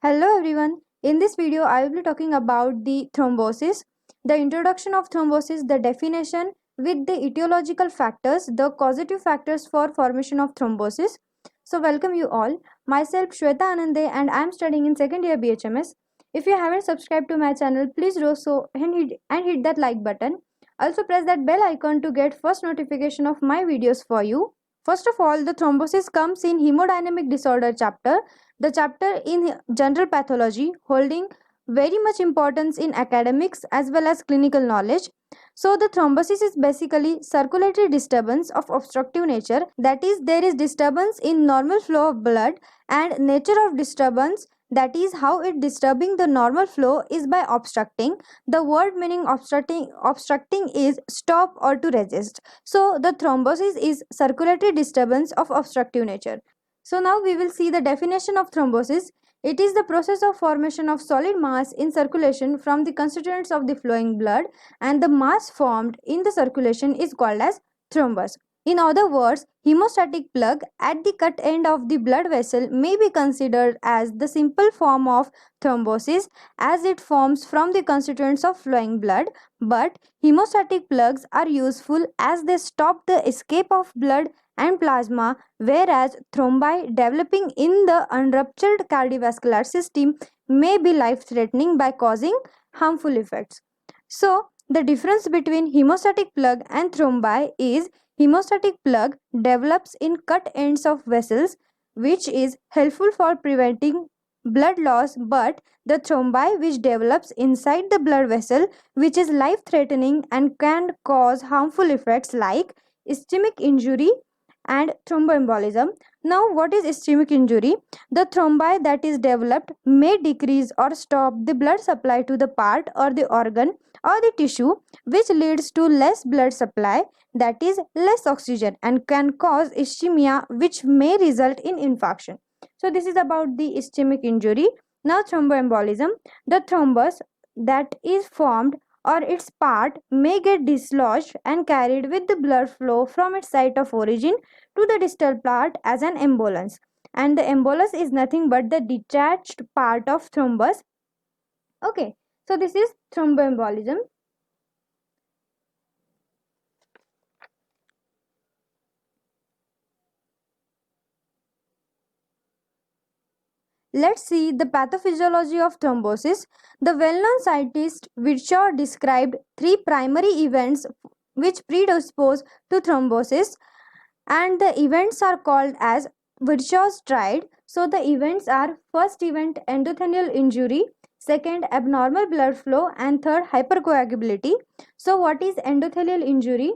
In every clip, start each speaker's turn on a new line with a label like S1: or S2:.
S1: Hello everyone. In this video, I will be talking about the thrombosis, the introduction of thrombosis, the definition with the etiological factors, the causative factors for formation of thrombosis. So welcome you all. Myself Shweta Anande and I am studying in second year BHMS. If you haven't subscribed to my channel, please do so and hit that like button. Also press that bell icon to get first notification of my videos for you. First of all, the thrombosis comes in hemodynamic disorder chapter, the chapter in general pathology, holding very much importance in academics as well as clinical knowledge. So the thrombosis is basically circulatory disturbance of obstructive nature, that is there is disturbance in normal flow of blood, and nature of disturbance, that is how it disturbing the normal flow is by obstructing. The word meaning obstructing is stop or to resist. So the thrombosis is circulatory disturbance of obstructive nature. So now we will see the definition of thrombosis. It is the process of formation of solid mass in circulation from the constituents of the flowing blood, and the mass formed in the circulation is called as thrombus. In other words, hemostatic plug at the cut end of the blood vessel may be considered as the simple form of thrombosis, as it forms from the constituents of flowing blood, but hemostatic plugs are useful as they stop the escape of blood and plasma, whereas thrombi developing in the unruptured cardiovascular system may be life threatening by causing harmful effects. So, the difference between hemostatic plug and thrombi is hemostatic plug develops in cut ends of vessels, which is helpful for preventing blood loss, but the thrombi which develops inside the blood vessel, which is life threatening and can cause harmful effects like ischemic injury and thromboembolism. Now, what is ischemic injury? The thrombi that is developed may decrease or stop the blood supply to the part or the organ or the tissue, which leads to less blood supply, that is less oxygen, and can cause ischemia, which may result in infarction. So this is about the ischemic injury. Now thromboembolism, the thrombus that is formed or its part may get dislodged and carried with the blood flow from its site of origin to the distal part as an embolus, and the embolus is nothing but the detached part of thrombus. Okay, so this is thromboembolism. Let's see the pathophysiology of thrombosis. The well-known scientist Virchow described three primary events which predispose to thrombosis, and the events are called as Virchow's triad. So the events are: first event endothelial injury, second abnormal blood flow, and third hypercoagulability. So what is endothelial injury?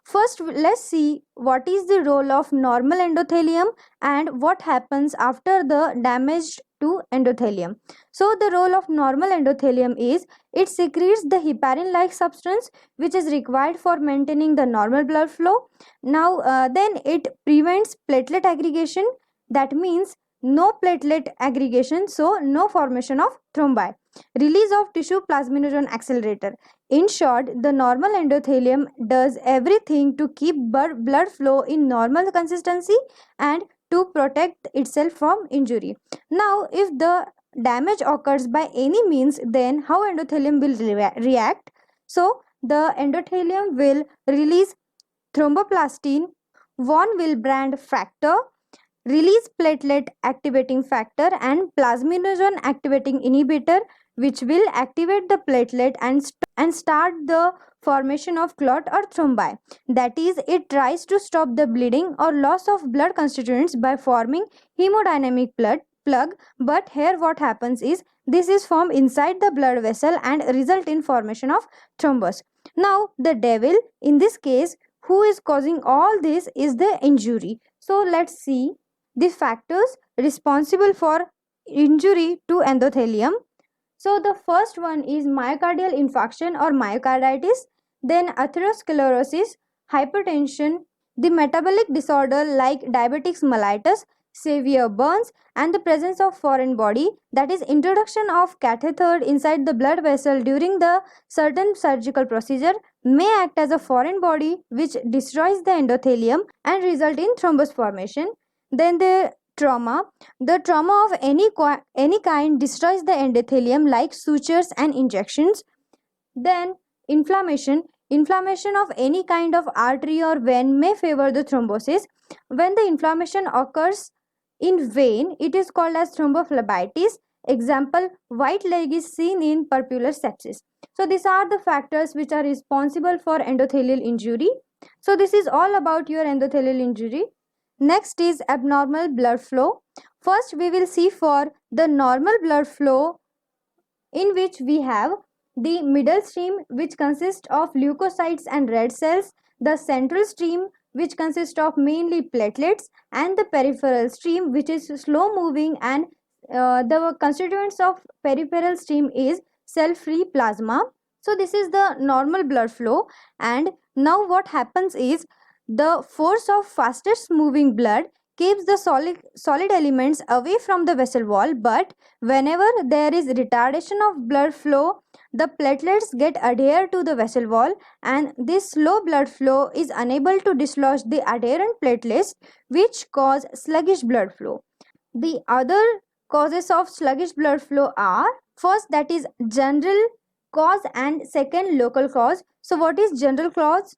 S1: First, let's see what is the role of normal endothelium and what happens after the damage to endothelium. So, the role of normal endothelium is it secretes the heparin like substance which is required for maintaining the normal blood flow. Now, then it prevents platelet aggregation, that means no platelet aggregation, so no formation of thrombi. Release of tissue plasminogen accelerator. In short, the normal endothelium does everything to keep blood flow in normal consistency and to protect itself from injury. Now, if the damage occurs by any means, then how endothelium will react? So, the endothelium will release thromboplastin, von Willebrand factor, release platelet activating factor, and plasminogen activating inhibitor, which will activate the platelet and start the formation of clot or thrombi. That is, it tries to stop the bleeding or loss of blood constituents by forming hemodynamic plug. But here what happens is this is formed inside the blood vessel and result in formation of thrombus. Now the devil in this case who is causing all this is the injury. So let's see the factors responsible for injury to endothelium. So the first one is myocardial infarction or myocarditis, then atherosclerosis, hypertension, the metabolic disorder like diabetic mellitus, severe burns, and the presence of foreign body, that is introduction of catheter inside the blood vessel during the certain surgical procedure may act as a foreign body which destroys the endothelium and result in thrombus formation. Then the trauma. The trauma of any kind destroys the endothelium like sutures and injections. Then inflammation. Inflammation of any kind of artery or vein may favor the thrombosis. When the inflammation occurs in vein, it is called as thrombophlebitis. Example, white leg is seen in purpular sepsis. So these are the factors which are responsible for endothelial injury. So this is all about your endothelial injury. Next is abnormal blood flow. First we will see for the normal blood flow, in which we have the middle stream, which consists of leukocytes and red cells, the central stream, which consists of mainly platelets, and the peripheral stream, which is slow moving, and the constituents of peripheral stream is cell free plasma. So this is the normal blood flow. And now what happens is, the force of fastest moving blood keeps the solid elements away from the vessel wall, but whenever there is retardation of blood flow, the platelets get adhered to the vessel wall, and this slow blood flow is unable to dislodge the adherent platelets, which cause sluggish blood flow. The other causes of sluggish blood flow are, first, that is general cause, and second, local cause. So what is general cause?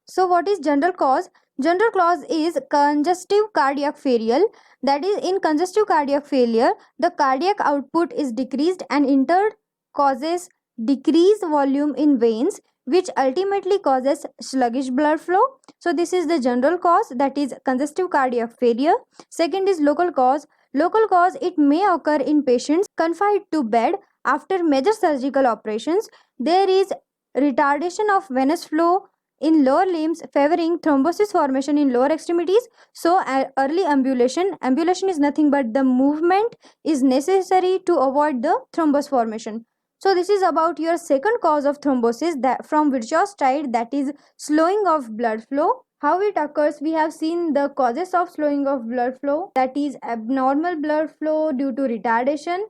S1: General cause is congestive cardiac failure. That is, in congestive cardiac failure, the cardiac output is decreased, and in turn causes decreased volume in veins, which ultimately causes sluggish blood flow. So this is the general cause, that is congestive cardiac failure. Second is local cause. Local cause, it may occur in patients confined to bed after major surgical operations. There is retardation of venous flow in lower limbs, favoring thrombosis formation in lower extremities. So early ambulation is nothing but the movement is necessary to avoid the thrombus formation. So this is about your second cause of thrombosis, that from Virchow's tried, that is slowing of blood flow. How it occurs, we have seen the causes of slowing of blood flow, that is abnormal blood flow due to retardation,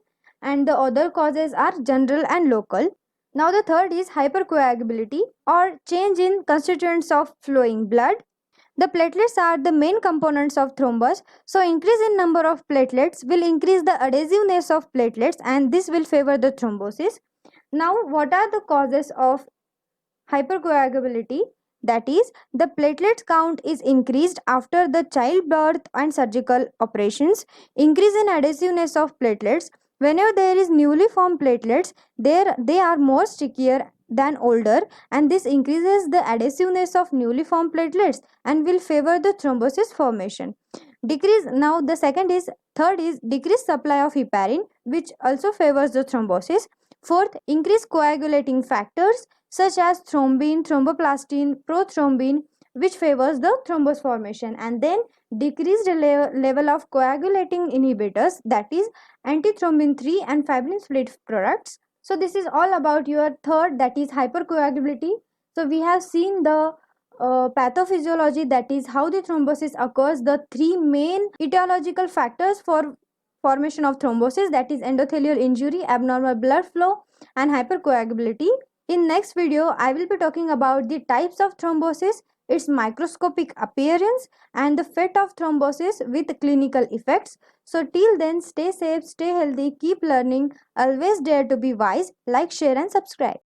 S1: and the other causes are general and local. Now the third is hypercoagulability, or change in constituents of flowing blood. The platelets are the main components of thrombus. So increase in number of platelets will increase the adhesiveness of platelets, and this will favor the thrombosis. Now what are the causes of hypercoagulability? That is, the platelet count is increased after the childbirth and surgical operations. Increase in adhesiveness of platelets. Whenever there is newly formed platelets, they are more stickier than older, and this increases the adhesiveness of newly formed platelets and will favor the thrombosis formation. Now the third is decreased supply of heparin, which also favors the thrombosis. Fourth, increased coagulating factors such as thrombin, thromboplastin, prothrombin, which favors the thrombus formation. And then decreased level of coagulating inhibitors, that is antithrombin 3 and fibrin split products. So this is all about your third, that is hypercoagulability. So we have seen the pathophysiology, that is how the thrombosis occurs, the three main etiological factors for formation of thrombosis, that is endothelial injury, abnormal blood flow, and hypercoagulability. In next video, I will be talking about the types of thrombosis, its microscopic appearance, and the fate of thrombosis with clinical effects. So till then, stay safe, stay healthy, keep learning, always dare to be wise. Like, share and subscribe.